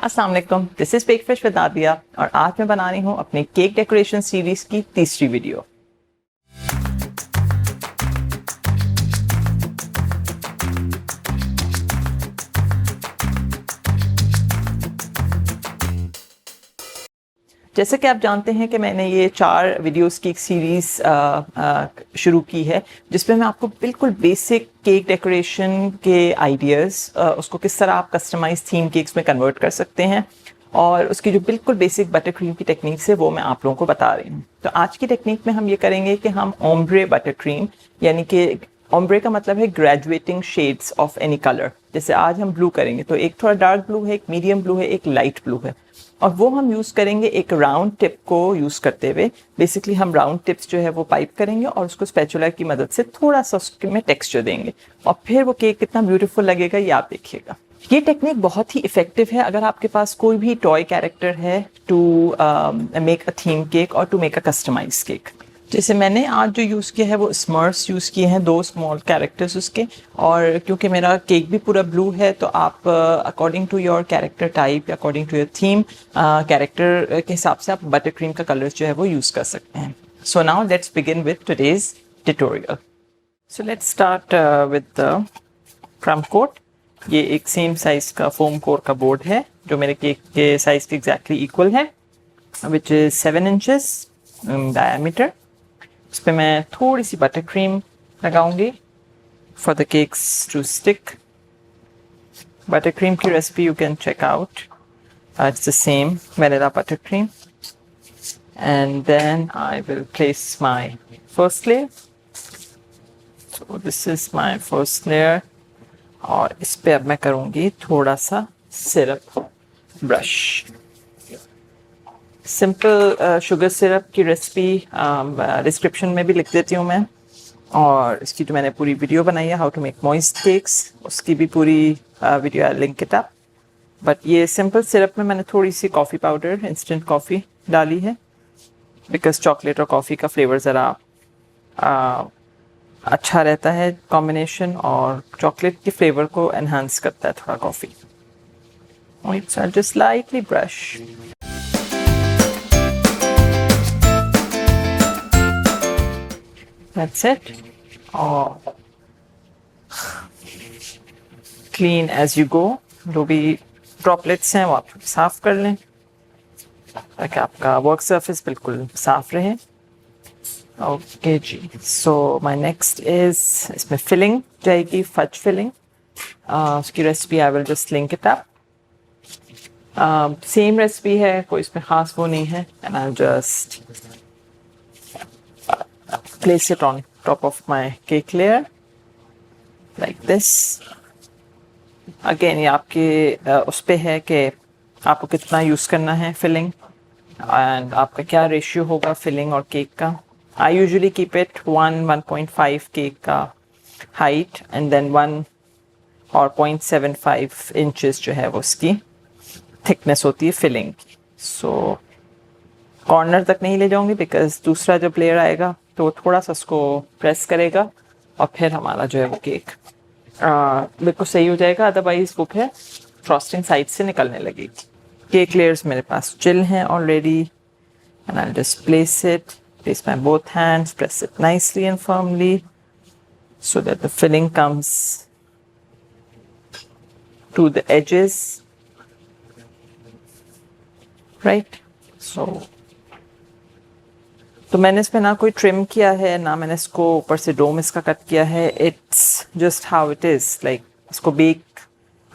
अस्सलाम वालेकुम, this is Bake Fresh with Aadiya और आज मैं बना रही हूँ अपनी केक डेकोरेशन सीरीज की तीसरी वीडियो। जैसे कि आप जानते हैं कि मैंने ये 4 वीडियोस की एक सीरीज़ शुरू की है जिसमें मैं आपको बिल्कुल बेसिक केक डेकोरेशन के आइडियाज़ उसको किस तरह आप कस्टमाइज थीम केक्स में कन्वर्ट कर सकते हैं और उसकी जो बिल्कुल बेसिक बटर क्रीम की टेक्निक्स है वो मैं आप लोगों को बता रही हूँ। तो आज की टेक्निक में हम ये करेंगे कि हम ओम्ब्रे बटर क्रीम, यानी कि ओम्ब्रे का मतलब है graduating shades of any colour. जैसे आज हम ब्लू करेंगे तो एक थोड़ा डार्क ब्लू है, एक मीडियम ब्लू है, एक लाइट ब्लू है, और वो हम यूज़ करेंगे एक राउंड टिप को यूज़ करते हुए। बेसिकली हम राउंड टिप्स जो है वो पाइप करेंगे और उसको स्पैचुला की मदद से थोड़ा सा उसमें टेक्सचर देंगे और फिर वो केक कितना ब्यूटीफुल लगेगा ये आप देखिएगा। ये टेक्निक बहुत ही इफेक्टिव है अगर आपके पास कोई भी टॉय कैरेक्टर है to make a theme cake और to make a customize cake. जैसे मैंने आज जो यूज़ किया है वो स्मर्स यूज़ किए हैं, 2 स्मॉल कैरेक्टर्स उसके, और क्योंकि मेरा केक भी पूरा ब्लू है तो आप according to your character type या according to your theme character के हिसाब से आप बटर क्रीम का कलर जो है वो यूज़ कर सकते हैं। So now let's begin with today's tutorial. So let's start with the क्रम कोट। ये एक सेम साइज का फोम कोर का बोर्ड है जो मेरे केक के साइज के एग्जैक्टली इक्वल है, विच इज 7 इंचेस डायमीटर। इस पर मैं थोड़ी सी बटर क्रीम लगाऊंगी for the cakes to stick. Butter cream की recipe you can check out, it's the same vanilla butter cream. And then I will place my first layer. So this is my first layer और इस पे अब मैं करूंगी थोड़ा सा syrup brush. Simple sugar syrup की रेसिपी डिस्क्रिप्शन में भी लिख देती हूँ मैं, और इसकी जो मैंने पूरी वीडियो बनाई है how to make moist cakes उसकी भी पूरी video link it up. But ये सिंपल सिरप में मैंने थोड़ी सी कॉफ़ी पाउडर, इंस्टेंट कॉफ़ी डाली है बिकॉज चॉकलेट और कॉफ़ी का फ्लेवर ज़रा अच्छा रहता है कॉम्बिनेशन, और चॉकलेट के फ्लेवर को एनहांस करता है थोड़ा coffee. So I'll just lightly brush. That's it. और clean as you go, जो भी ड्रॉपलेट्स हैं वो आप साफ कर लें ताकि आपका वर्क सरफेस बिल्कुल साफ रहे। ओके जी, सो माय नेक्स्ट इज, इसमें फिलिंग जाएगी, फज फिलिंग। उसकी recipe I will just link it up. Same recipe है, कोई इसमें ख़ास वो नहीं है। And I just place it on top of my cake layer like this. Again ये आपके उस पे है कि आपको कितना यूज़ करना है फिलिंग एंड आपका क्या रेशियो होगा फिलिंग और केक का। I usually keep it 1.5 cake का हाइट एंड देन 1 और 0.75 इंचेस जो है वो उसकी थिकनेस होती है फिलिंग की। सो कॉर्नर तक नहीं ले जाऊंगी बिकॉज दूसरा जब लेयर आएगा तो थोड़ा सा उसको प्रेस करेगा और फिर हमारा जो है वो केक बिल्कुल सही हो जाएगा, अदरवाइज वो फिर फ्रॉस्टिंग साइड से निकलने लगेगी। केक लेयर्स मेरे पास चिल हैं already and I just place my both hands, press it nicely and firmly so that the filling comes to the edges, right? So तो मैंने इसमें ना कोई ट्रिम किया है ना मैंने इसको ऊपर से डोम इसका कट किया है। It's just how it is, like इसको बेक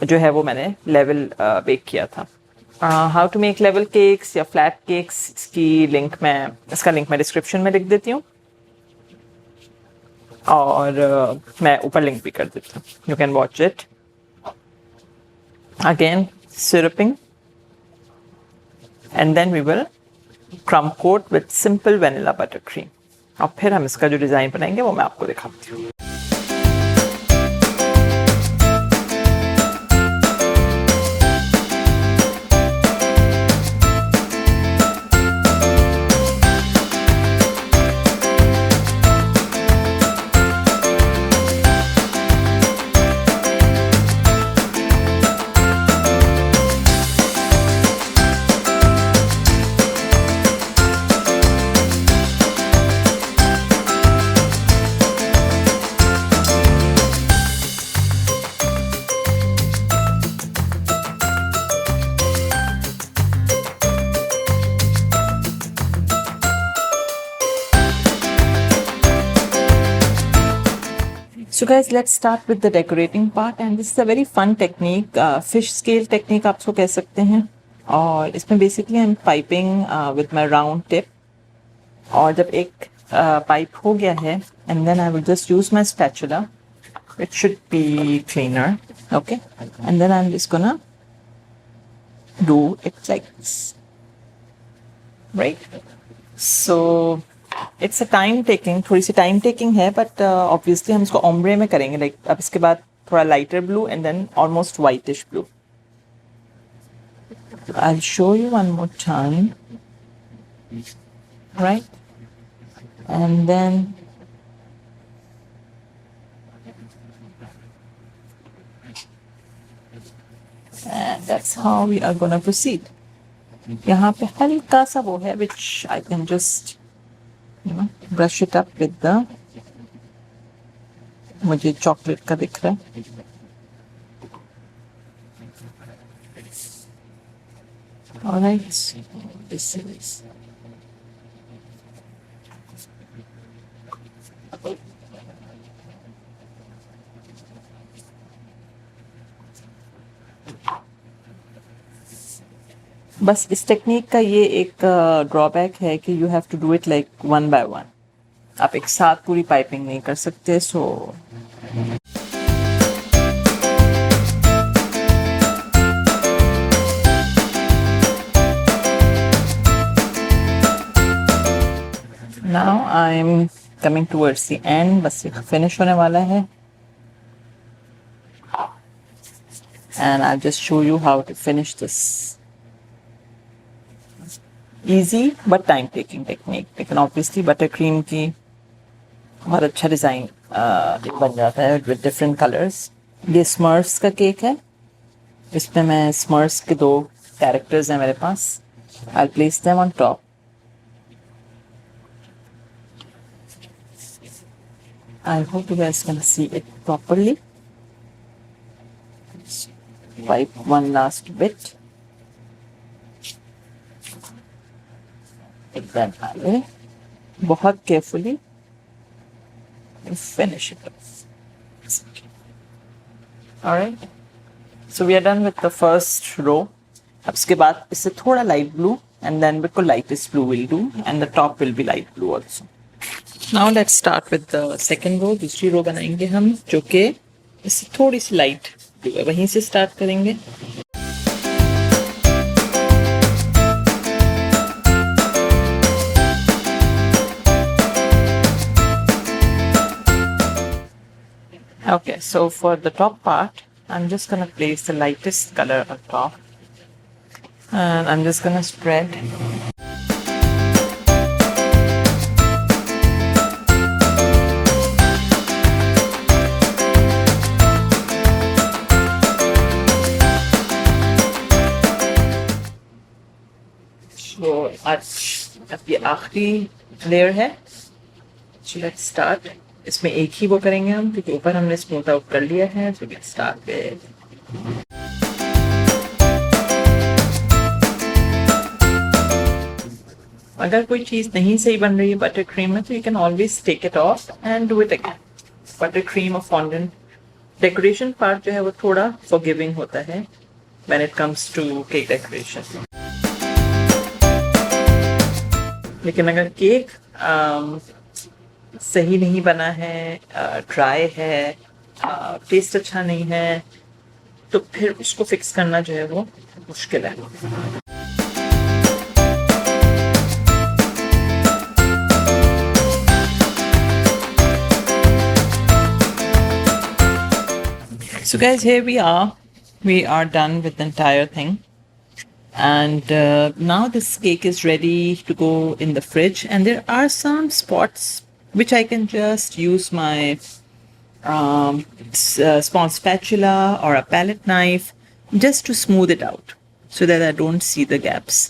जो है वो मैंने लेवल बेक किया था। How to make level cakes या फ्लैट केक्स, इसका लिंक मैं डिस्क्रिप्शन में लिख देती हूँ और मैं ऊपर लिंक भी कर देती हूँ, you can watch it. Again syruping and then we will crumb coat with simple vanilla butter cream, और फिर हम इसका जो डिज़ाइन बनाएंगे वो मैं आपको दिखाती हूँ। So guys, let's start with the decorating part, and this is a very fun technique, fish scale technique आप इसको कह सकते हैं. और इसमें basically I'm piping with my round tip. और जब एक pipe हो गया है, and then I will just use my spatula. It should be cleaner, okay? And then I'm just gonna do it like this, right? So it's a time taking, थोड़ी सी time taking है, but obviously हम इसको ombre में करेंगे. Like अब इसके बाद थोड़ा lighter blue and then almost whitish blue. I will show you one more time, right? And then that's how we are gonna proceed. यहाँ पे हल्का सा वो है which I can just brush it up with the, मुझे chocolate का दिख रहा है. Alright, this is बस इस टेक्निक का ये एक ड्रॉबैक है कि you have to do it like one by one. आप एक साथ पूरी पाइपिंग नहीं कर सकते. So now I am coming towards the end. बस ये फिनिश होने वाला है, and I just show you how to finish this. Easy but time taking technique. लेकिन obviously buttercream की बहुत अच्छा डिज़ाइन बन जाता है with different colors. ये Smurfs का केक है, इसमें मैं Smurfs के 2 कैरेक्टर्स हैं मेरे पास. I'll place them on top. I hope you guys can see it properly. Wipe one last bit. एकदम आगे बहुत carefully finish it off. Alright, so we are done with the first row. अब इसके बाद इससे थोड़ा light blue and then बिल्कुल lightest blue will do, and the top will be light blue also. Now let's start with the second row. दूसरी रो बनाएंगे हम, जो कि इससे थोड़ी सी light blue है. वहीं से start करेंगे. Okay, so for the top part, I'm just gonna place the lightest color on top, and I'm just gonna spread. So अब ये आखिरी लेयर है. So let's start. इसमें एक ही वो करेंगे हम, क्योंकि ऊपर हमने स्मूथ आउट कर लिया है. So let's start with अगर कोई चीज़ नहीं सही बन रही है बटर क्रीम में, तो you can always take it off and do it again. Butter cream और फॉन्डेंट डेकोरेशन पार्ट जो है वो थोड़ा फॉरगिविंग होता है when it comes to cake decoration. लेकिन अगर केक सही नहीं बना है, ड्राई है, टेस्ट अच्छा नहीं है, तो फिर उसको फिक्स करना जो है वो मुश्किल है. So guys, here we are. We are done with the entire thing. And now this cake is ready to go in the fridge. And there are some spots which I can just use my small spatula or a palette knife just to smooth it out so that I don't see the gaps.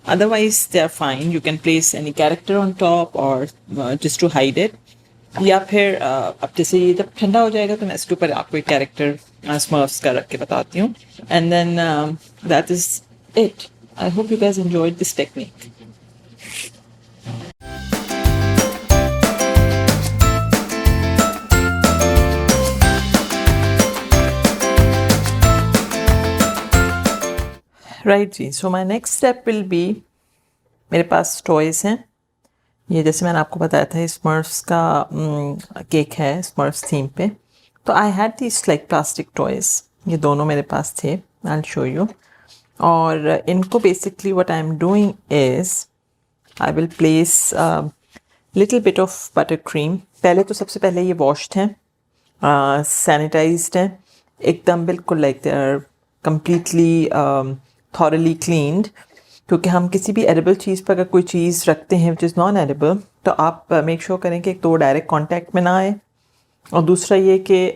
Otherwise, they are fine. You can place any character on top or just to hide it. या फिर अब जैसे ये जब ठंडा हो जाएगा तो मैं इसके ऊपर आपको एक कैरेक्टर स्मर्फ्स का रख के बताती हूँ. And then that is it. I hope you guys enjoyed this technique. Right जी, so my next step will be, मेरे पास टॉयज़ हैं। ये जैसे मैंने आपको बताया था स्मर्फ्स का केक है स्मर्फ्स थीम पे। तो I had this like plastic toys, ये दोनों मेरे पास थे, आई विल शो यू। और इनको basically what I am doing is I will place little bit of butter cream. पहले तो सबसे पहले ये वॉश्ड हैं, सैनिटाइज्ड हैं, एकदम बिल्कुल like they are completely thoroughly cleaned. क्योंकि हम किसी भी एडिबल चीज़ पर अगर कोई चीज़ रखते हैं विच इज़ नॉन एडिबल, तो आप मेक श्योर करें कि एक तो वो डायरेक्ट कांटेक्ट में ना आए, और दूसरा ये कि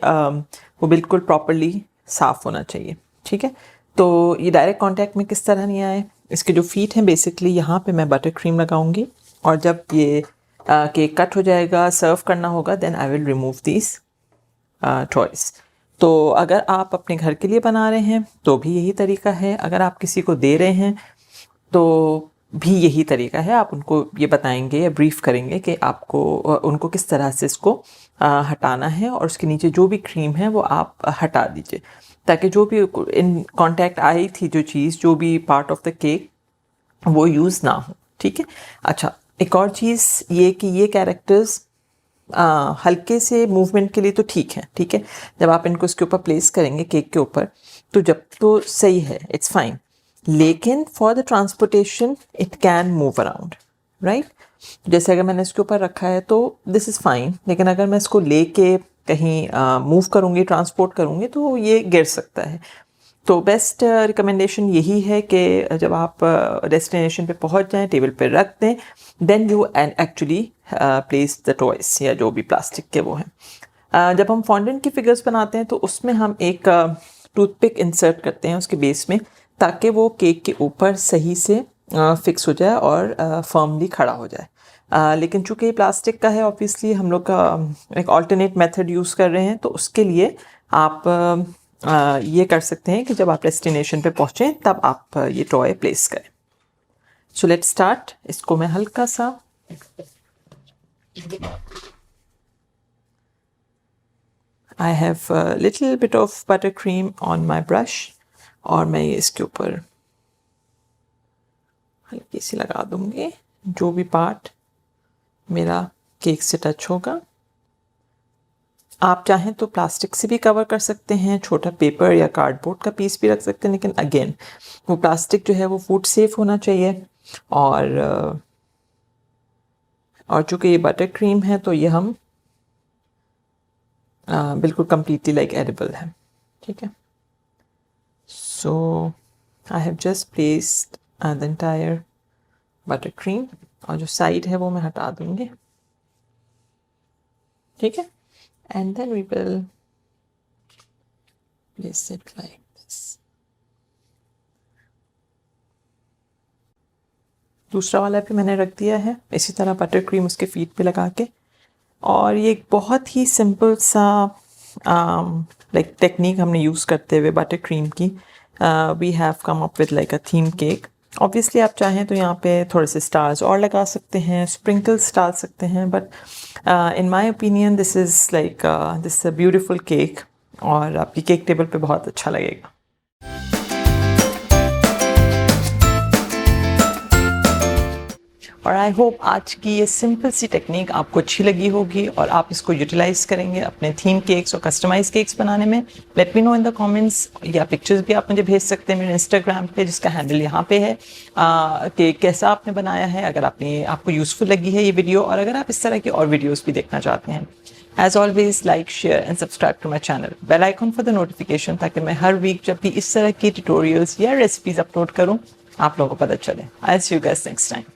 वो बिल्कुल प्रॉपरली साफ़ होना चाहिए। ठीक है, तो ये डायरेक्ट कांटेक्ट में किस तरह नहीं आए, इसके जो फीट हैं बेसिकली यहाँ पे मैं बटर क्रीम लगाऊंगी, और जब ये केक कट हो जाएगा, सर्व करना होगा, then I will remove this toys. तो अगर आप अपने घर के लिए बना रहे हैं तो भी यही तरीका है, अगर आप किसी को दे रहे हैं तो भी यही तरीका है। आप उनको ये बताएंगे या ब्रीफ करेंगे कि आपको उनको किस तरह से इसको हटाना है, और उसके नीचे जो भी क्रीम है वो आप हटा दीजिए, ताकि जो भी इन कांटेक्ट आई थी जो चीज़, जो भी पार्ट ऑफ द केक, वो यूज़ ना हो। ठीक है, अच्छा एक और चीज़ ये कि ये कैरेक्टर्स हल्के से मूवमेंट के लिए तो ठीक है। ठीक है, जब आप इनको इसके ऊपर प्लेस करेंगे केक के ऊपर, तो जब तो सही है, इट्स फाइन, लेकिन for the transportation it can move around, right. जैसे अगर मैंने इसके ऊपर रखा है तो दिस इज़ फाइन, लेकिन अगर मैं इसको लेके कहीं मूव करूँगी, ट्रांसपोर्ट करूँगी, तो ये गिर सकता है। तो बेस्ट रिकमेंडेशन यही है कि जब आप डेस्टिनेशन पे पहुंच जाएं, टेबल पे रख दें, then you and actually place the toys या जो भी प्लास्टिक के वो हैं। जब हम फॉन्डेंट की फिगर्स बनाते हैं तो उसमें हम एक टूथपिक इंसर्ट करते हैं उसके बेस में, ताकि वो केक के ऊपर सही से फिक्स हो जाए और फर्मली खड़ा हो जाए। लेकिन चूँकि प्लास्टिक का है, ऑब्वियसली हम लोग एक ऑल्टरनेट मेथड यूज़ कर रहे हैं, तो उसके लिए आप ये कर सकते हैं कि जब आप डेस्टिनेशन पे पहुँचें तब आप ये टॉय प्लेस करें। So let's start. इसको मैं हल्का सा I have little bit of butter cream on my brush, और मैं ये इसके ऊपर हल्की सी लगा दूंगी, जो भी पार्ट मेरा केक से टच होगा। आप चाहें तो प्लास्टिक से भी कवर कर सकते हैं, छोटा पेपर या कार्डबोर्ड का पीस भी रख सकते हैं, लेकिन अगेन वो प्लास्टिक जो है वो फूड सेफ होना चाहिए। और चूँकि ये बटर क्रीम है तो ये हम बिल्कुल कम्प्लीटली लाइक एडिबल है। ठीक है, so I have just placed the entire butter cream, और जो साइड है वो मैं हटा दूँगी। ठीक है, and then we will place it like this. दूसरा वाला भी मैंने रख दिया है इसी तरह बटर क्रीम उसके फीट पे लगा के। और ये एक बहुत ही सिंपल सा लाइक टेक्निक हमने यूज़ करते हुए बटर क्रीम की we have come up with like a theme cake. Obviously आप चाहें तो यहाँ पे थोड़े से स्टार्स और लगा सकते हैं, स्प्रिंकल्स डाल सकते हैं, but in my opinion this is like this a beautiful cake, और आपकी केक टेबल पे बहुत अच्छा लगेगा। और आई होप आज की ये सिंपल सी टेक्निक आपको अच्छी लगी होगी और आप इसको यूटिलाइज़ करेंगे अपने थीम केक्स और कस्टमाइज केक्स बनाने में। Let me know in the comments, या पिक्चर्स भी आप मुझे भेज सकते हैं मेरे इंस्टाग्राम पे, जिसका हैंडल यहाँ पे है, कि कैसा आपने बनाया है, अगर आपको यूज़फुल लगी है ये वीडियो, और अगर आप इस तरह की और वीडियोज़ भी देखना चाहते हैं। As always, like, share and subscribe to my channel. Bell icon for the notification, ताकि मैं हर वीक जब भी इस तरह की ट्यूटोरियल्स या रेसिपीज अपलोड करूँ आप लोगों को पता चले। I'll see you guys next time.